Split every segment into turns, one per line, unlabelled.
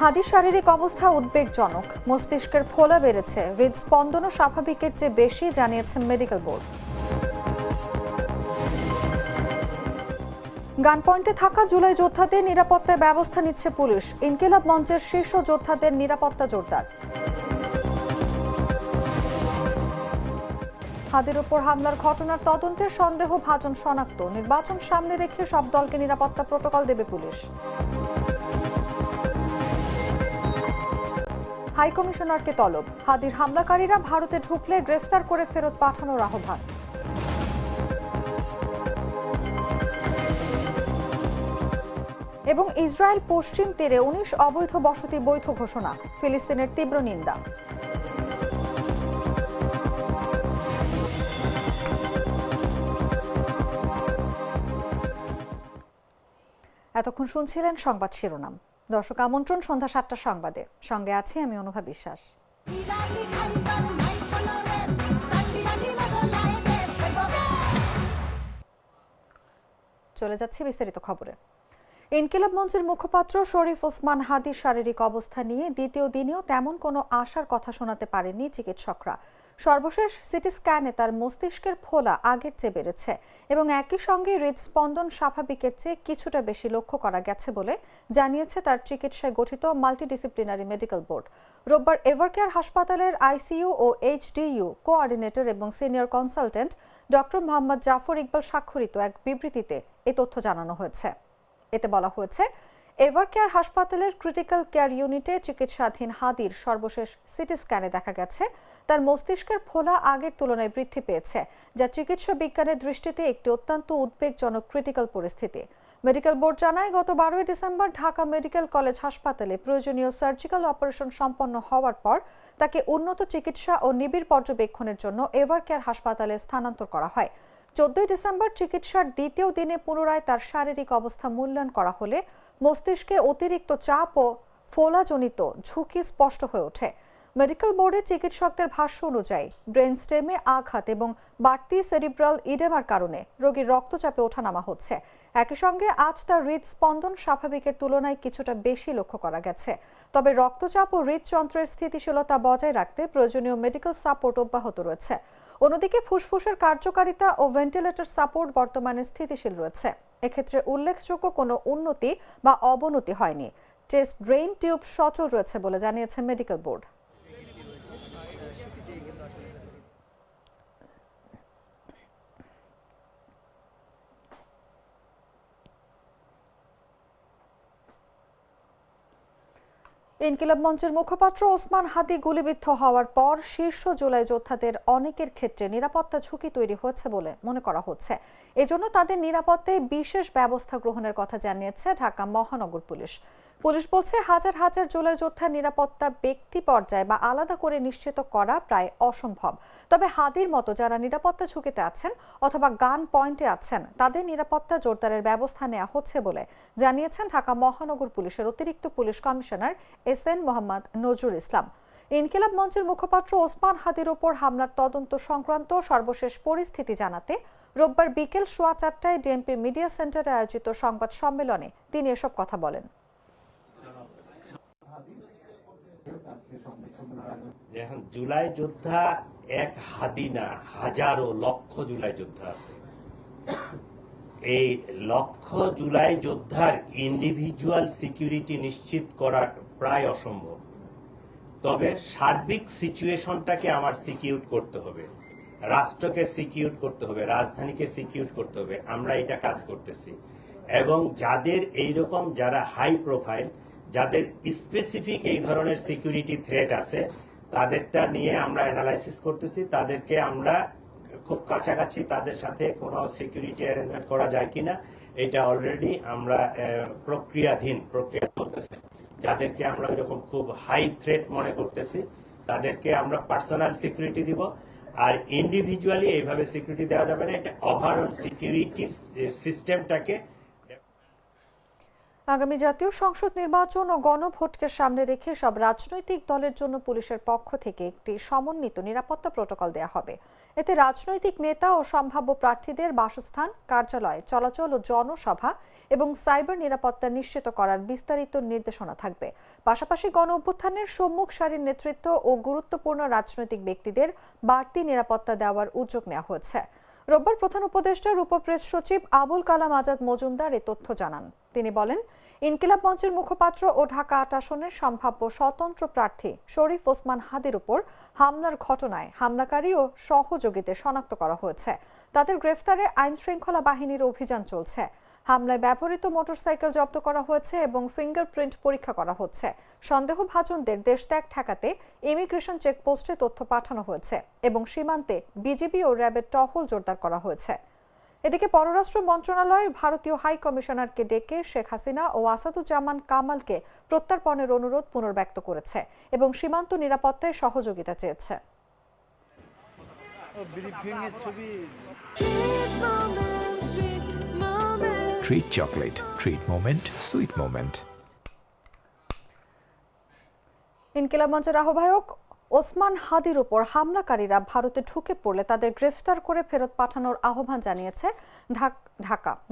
হাদির শারীরিক অবস্থা উদ্বেগজনক, মস্তিষ্কের ফোলা বেড়েছে, হৃদস্পন্দনও স্বাভাবিকের চেয়ে বেশি, জানিয়েছেন মেডিকেল বোর্ড। গান পয়েন্টে থাকা জুলাই যোদ্ধাদের নিরাপত্তায় ব্যবস্থা নিচ্ছে পুলিশ। ইনকিলাব মঞ্চের শীর্ষ যোদ্ধাদের নিরাপত্তা জোরদার। হাদির উপর হামলার ঘটনার তদন্তে সন্দেহভাজন শনাক্ত। নির্বাচন সামনে রেখে সব দলকে নিরাপত্তা প্রোটোকল দেবে পুলিশ। হাই কমিশনারকে তলব। হাদির হামলাকারীরা ভারতে ঢুকলে গ্রেফতার করে ফেরত পাঠানোর আহ্বান। এবং ইসরায়েল পশ্চিম তীরে ১৯ অবৈধ বসতি বৈধ ঘোষণা, ফিলিস্তিনের তীব্র নিন্দা। এতক্ষণ শুনছিলেন সংবাদ শিরোনাম। দর্শক আমন্ত্রণ সন্ধ্যা ৭টার সংবাদে, সঙ্গে আছি আমি অনুভা বিশ্বাস। চলে যাচ্ছি বিস্তারিত খবরে। ইনকিলাব মঞ্চের মুখপাত্র শরীফ ওসমান হাদির শারীরিক অবস্থা নিয়ে দ্বিতীয় দিনেও তেমন কোনো আশার কথা শোনাতে পারেননি চিকিৎসকরা। সর্বশেষ সিটি স্ক্যানে তার মস্তিষ্কের ফোলা আগের চেয়ে বেড়েছে এবং একই সঙ্গে হৃদস্পন্দন স্বাভাবিকের চেয়ে কিছুটা বেশি লক্ষ্য করা গেছে বলে জানিয়েছে তার চিকিৎসায় গঠিত মাল্টিডিসিপ্লিনারি মেডিকেল বোর্ড। রোববার এভারকেয়ার হাসপাতালের আইসিইউ ও এইচডিইউ কোঅর্ডিনেটর এবং senior consultant doctor Mohammad Jafar Iqbal স্বাক্ষরিত এক বিবৃতিতে এ তথ্য জানানো হয়েছে। এতে বলা হয়েছে, এভারকেয়ার হাসপাতালের ক্রিটিক্যাল কেয়ার ইউনিটে চিকিৎসাধীন হাদির সর্বশেষ সিটি স্ক্যানে দেখা গেছে তার মস্তিষ্কের ফোলা আগের তুলনায় বৃদ্ধি পেয়েছে, যা চিকিৎসা বিজ্ঞানের দৃষ্টিতে একটি অত্যন্ত উদ্বেগজনক ক্রিটিক্যাল পরিস্থিতি। মেডিকেল বোর্ড জানায়, গত ১২ ডিসেম্বর ঢাকা মেডিকেল কলেজ হাসপাতালে প্রয়োজনীয় সার্জিক্যাল অপারেশন সম্পন্ন হওয়ার পর তাকে উন্নত চিকিৎসা ও নিবিড় পর্যবেক্ষণের জন্য এভারকেয়ার হাসপাতালে স্থানান্তর করা হয়। ১৪ ডিসেম্বর চিকিৎসার দ্বিতীয় দিনে পুনরায় তার শারীরিক অবস্থা মূল্যায়ন করা হলে মস্তিষ্কে অতিরিক্ত চাপ ও ফোলাজনিত ঝুঁকি স্পষ্ট হয়ে ওঠে। মেডিকেল বোর্ডের চিকিৎসকদের ভাষ্য অনুযায়ী ব্রেন স্টেমে আঘাত এবং বাড়তি সেরিব্রাল ইডেমার কারণে রোগীর রক্তচাপে ওঠানামা হচ্ছে। একই সঙ্গে আজ তার হৃদস্পন্দন স্বাভাবিকের তুলনায় কিছুটা বেশি লক্ষ্য করা গেছে। তবে রক্তচাপ ও হৃদযন্ত্রের স্থিতিশীলতা বজায় রাখতে প্রয়োজনীয় মেডিকেল সাপোর্ট অব্যাহত রয়েছে। অন্যদিকে ফুসফুসের কার্যকারিতা ও ভেন্টিলেটর সাপোর্ট বর্তমানে স্থিতিশীল রয়েছে। এক্ষেত্রে উল্লেখযোগ্য কোনো উন্নতি বা অবনতি হয়নি। চেস্ট ড্রেন টিউব সচল রয়েছে বলে জানিয়েছে মেডিকেল বোর্ড। ইনকিলাব মঞ্চের মুখপাত্র ওসমান হাদি গুলিবিদ্ধ হওয়ার পর শীর্ষ জুলাই যোদ্ধাদের অনেকের ক্ষেত্রে নিরাপত্তা ঝুঁকি তৈরি হয়েছে বলে মনে করা হচ্ছে। এজন্য তাদের নিরাপত্তায় বিশেষ ব্যবস্থা গ্রহণের কথা জানিয়েছে ঢাকা মহানগর পুলিশ। পুলিশ বলছে, হাজার হাজার জুলাই যোদ্ধার নিরাপত্তা ব্যক্তি পর্যায়ে বা আলাদা করে নিশ্চিত করা প্রায় অসম্ভব। তবে হাদির মতো যারা নিরাপত্তা ঝুঁকিতে আছেন অথবা গান পয়েন্টে আছেন তাদের নিরাপত্তা জোরদারের ব্যবস্থা নেওয়া হচ্ছে বলে জানিয়েছেন ঢাকা মহানগর পুলিশের অতিরিক্ত police commissioner S N Mohammad Nazrul Islam. Inqilab মঞ্চের মুখপাত্র ওসমান হাদির ওপর হামলার তদন্ত সংক্রান্ত সর্বশেষ পরিস্থিতি জানাতে রোববার বিকেল 4:15টায় ডিএমপি মিডিয়া সেন্টারে আয়োজিত সংবাদ সম্মেলনে তিনি এসব কথা বলেন।
এখন জুলাই যোদ্ধা এক হাদি না, হাজারো লক্ষ জুলাই যোদ্ধা আছে। এই লক্ষ জুলাই যোদ্ধার ইন্ডিভিজুয়াল সিকিউরিটি নিশ্চিত করা প্রায় অসম্ভব। তবে সার্বিক সিচুয়েশনটাকে আমার সিকিউর করতে হবে, রাষ্ট্রকে সিকিউর করতে হবে, রাজধানীকে সিকিউর করতে হবে। আমরা এটা কাজ করতেছি এবং যাদের এইরকম যারা হাই প্রোফাইল, যাদের স্পেসিফিক এই ধরনের সিকিউরিটি থ্রেট আছে তাদেরটা নিয়ে আমরা অ্যানালাইসিস করতেছি। তাদেরকে আমরা খুব কাছাকাছি তাদের সাথে কোনো সিকিউরিটি অ্যারেঞ্জমেন্ট করা যায় কিনা এটা অলরেডি আমরা প্রক্রিয়া করতেছি। যাদেরকে আমরা এরকম খুব হাই থ্রেট মনে করতেছি তাদেরকে আমরা পার্সোনাল সিকিউরিটি দিব। আর ইন্ডিভিজুয়ালি এইভাবে সিকিউরিটি দেওয়া যাবে না, এটা ওভারঅল সিকিউরিটি সিস্টেমটাকে।
আগামী জাতীয় সংসদ নির্বাচন ও গণভোটকে সামনে রেখে সব রাজনৈতিক দলের জন্য পুলিশের পক্ষ থেকে একটি সমন্বিত নিরাপত্তা প্রটোকল দেওয়া হবে। এতে রাজনৈতিক নেতা ও সম্ভাব্য প্রার্থীদের বাসস্থান, কার্যালয়, চলাচল ও জনসভা এবং সাইবার নিরাপত্তা নিশ্চিত করার বিস্তারিত নির্দেশনা থাকবে। পাশাপাশি গণ অভ্যুত্থানের সম্মুখ সারির নেতৃত্ব ও গুরুত্বপূর্ণ রাজনৈতিক ব্যক্তিদের বাড়তি নিরাপত্তা দেওয়ার উদ্যোগ নেওয়া হয়েছে। রোববার প্রধান উপদেষ্টার উপপ্রেস সচিব আবুল কালাম আজাদ মজুমদার এ তথ্য জানান। তিনি বলেন, ইনকিলাব মঞ্চের মুখপাত্র ও ঢাকা ৮ আসনের সম্ভাব্য স্বতন্ত্র প্রার্থী শরীফ ওসমান হাদির উপর হামলার ঘটনায় হামলাকারী ও সহযোগীদের শনাক্ত করা হয়েছে। তাদের গ্রেফতারে আইন শৃঙ্খলা বাহিনীর অভিযান চলছে। হামলায় ব্যবহৃত মোটরসাইকেল জব্দ করা হয়েছে এবং ফিঙ্গারপ্রিন্ট পরীক্ষা করা হচ্ছে। সন্দেহভাজনদের দেশ ত্যাগ ঠেকাতে ইমিগ্রেশন চেকপোস্টে তথ্য পাঠানো হয়েছে এবং সীমান্তে বিজিবি ও র্যাবের টহল জোরদার করা হয়েছে। এদিকে পররাষ্ট্র মন্ত্রণালয়ের ভারতীয় হাই কমিশনারকে ডেকে শেখ হাসিনা ও আসাদুজ্জামান কামালকে প্রত্যর্পণের অনুরোধ পুনর্ব্যক্ত করেছে এবং সীমান্ত নিরাপত্তায় সহযোগিতা চেয়েছে।
Treat chocolate. Treat moment. Sweet moment.
ইনকিলাব মঞ্চের আহ্বায়ক ওসমান হাদির উপর হামলাকারীরা ভারতে ঢুকে পড়লে তাদের গ্রেফতার করে ফেরত পাঠানোর আহ্বান জানিয়েছে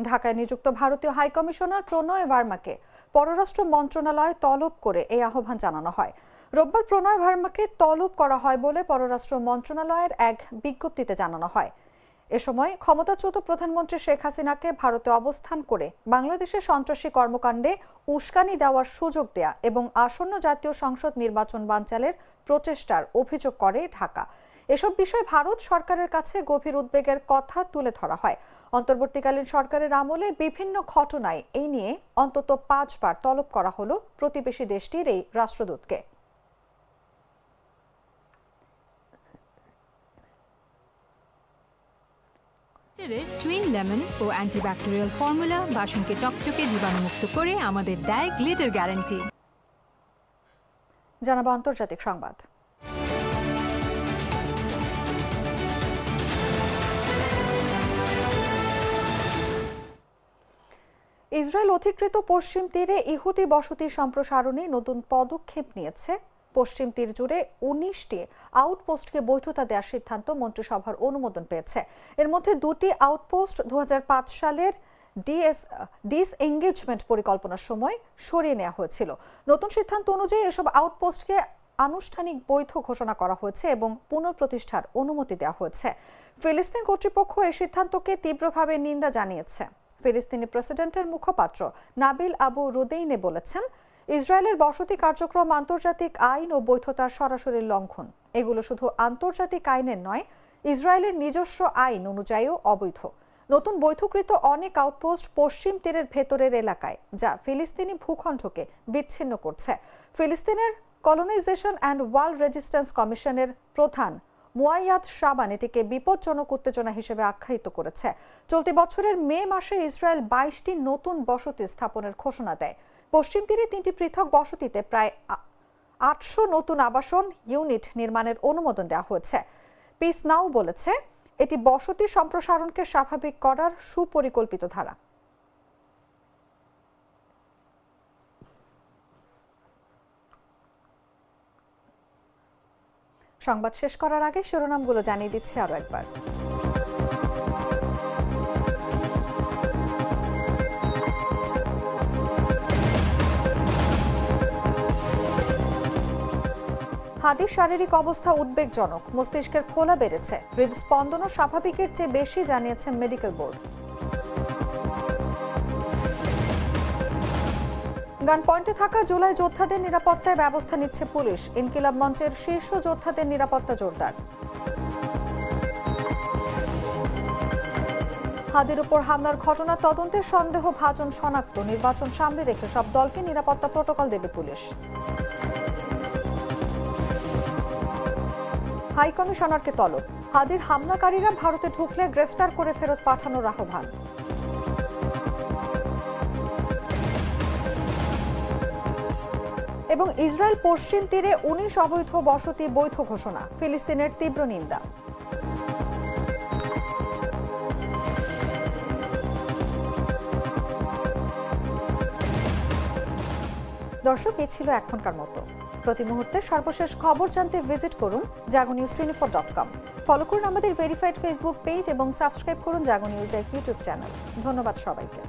ঢাকায় নিযুক্ত ভারতীয় হাই কমিশনার প্রণয় ভার্মাকে পররাষ্ট্র মন্ত্রণালয় তলব করে এই আহ্বান জানানো হয়। রোববার প্রণয় ভার্মাকে তলব করা হয় বলে পররাষ্ট্র মন্ত্রণালয়ের এক বিজ্ঞপ্তিতে জানানো হয়। এ সময় ক্ষমতাচ্যুত প্রধানমন্ত্রী শেখ হাসিনাকে ভারতে অবস্থান করে বাংলাদেশের সন্ত্রাসী কর্মকাণ্ডে উস্কানি দেওয়ার সুযোগ দেয়া এবং আসন্ন জাতীয় সংসদ নির্বাচন বানচালের প্রচেষ্টার অভিযোগ করে ঢাকা। এসব বিষয়ে ভারত সরকারের কাছে গভীর উদ্বেগের কথা তুলে ধরা হয়। অন্তর্বর্তীকালীন সরকারের আমলে বিভিন্ন ঘটনায় এই নিয়ে অন্তত 5 বার তলব করা হলো প্রতিবেশী দেশটির এই রাষ্ট্রদূতকে।
টুইন লেমন ও অ্যান্টিব্যাকটেরিয়াল ফর্মুলা বাসনকে চকচকে জীবাণুমুক্ত করে আমাদের দেয় গ্লিটার গ্যারান্টি।
জানাবো আন্তর্জাতিক সংবাদ। ইসরায়েল অধিকৃত পশ্চিম তীরে ইহুদি বসতি সম্প্রসারণে নতুন পদক্ষেপ নিয়েছে। পশ্চিম তীর জুড়ে 19টি আউটপোস্টকে বৈধতা দেওয়ার সিদ্ধান্ত মন্ত্রিসভার অনুমোদন পেয়েছে। এর মধ্যে 2টি আউটপোস্ট 2005 সালের ডিসএঙ্গেজমেন্ট পরিকল্পনার সময় সরিয়ে নেওয়া হয়েছিল। নতুন সিদ্ধান্ত অনুযায়ী এসব আউটপোস্টকে আনুষ্ঠানিক বৈধ ঘোষণা করা হয়েছে এবং পুনঃপ্রতিষ্ঠার অনুমতি দেওয়া হয়েছে। ফিলিস্তিন কর্তৃপক্ষ এই সিদ্ধান্তকে তীব্রভাবে নিন্দা জানিয়েছে। ফিলিস্তিনি প্রেসিডেন্টের মুখপাত্র নাবিল আবু রুদেইনে বলেছেন, ইসরায়েলের বসতি কার্যক্রম আন্তর্জাতিক আইন ও বৈধতার সরাসরি লঙ্ঘন। এগুলো শুধু আন্তর্জাতিক আইনের নয়, ইসরায়েলের নিজস্ব আইন অনুযায়ীও অবৈধ। নতুন বৈধকৃত অনেক আউটপোস্ট পশ্চিম তীরের ভেতরের এলাকায়, যা ফিলিস্তিনি ভূখণ্ডকে বিচ্ছিন্ন করছে। ফিলিস্তিনের কলোনাইজেশন অ্যান্ড ওয়াল রেজিস্ট্যান্স কমিশনের প্রধান মুয়াইয়াদ শাবান এটিকে বিপজ্জনক উত্তেজনা হিসেবে আখ্যায়িত করেছে। চলতি বছরের মে মাসে ইসরায়েল 22টি নতুন বসতি স্থাপনের ঘোষণা দেয়। পশ্চিম তীরে 3টি পৃথক বসতিতে প্রায় 800 নতুন আবাসন ইউনিট নির্মাণের অনুমোদন দেওয়া হয়েছে। পিস নাও বলেছে, এটি বসতি সম্প্রসারণকে স্বাভাবিক করার সুপরিকল্পিত ধারা। সংবাদ শেষ করার আগে শিরোনামগুলো জানিয়ে দিচ্ছি আরো একবার। হাদির শারীরিক অবস্থা উদ্বেগজনক, মস্তিষ্কের ফোলা বেড়েছে, হৃদস্পন্দনও স্বাভাবিকের চেয়ে বেশি, জানিয়েছে মেডিকেল বোর্ড। গান পয়েন্টে থাকা জুলাই যোদ্ধাদের নিরাপত্তায় ব্যবস্থা নিচ্ছে পুলিশ। ইনকিলাব মঞ্চের শীর্ষ যোদ্ধাদের নিরাপত্তা জোরদার। হাদির উপর হামলার ঘটনা তদন্তের সন্দেহভাজন শনাক্ত, নির্বাচন সামনে রেখে সব দলকে নিরাপত্তা প্রটোকল দেবে পুলিশ। হাই কমিশনারকে তলব, হাদির হামলাকারীরা ভারতে ঢুকলে গ্রেফতার করে ফেরত পাঠানোর আহ্বান। এবং ইসরায়েল পশ্চিম তীরে 19 অবৈধ বসতি বৈধ ঘোষণা, ফিলিস্তিনের তীব্র নিন্দা। দর্শক, এই ছিল এখনকার মতো। প্রতি মুহূর্তে সর্বশেষ খবর জানতে ভিজিট করুন jagonews24.com। ফলো করুন আমাদের ভেরিফাইড ফেসবুক পেজ এবং সাবস্ক্রাইব করুন জাগো নিউজের ইউটিউব চ্যানেল। ধন্যবাদ সবাইকে।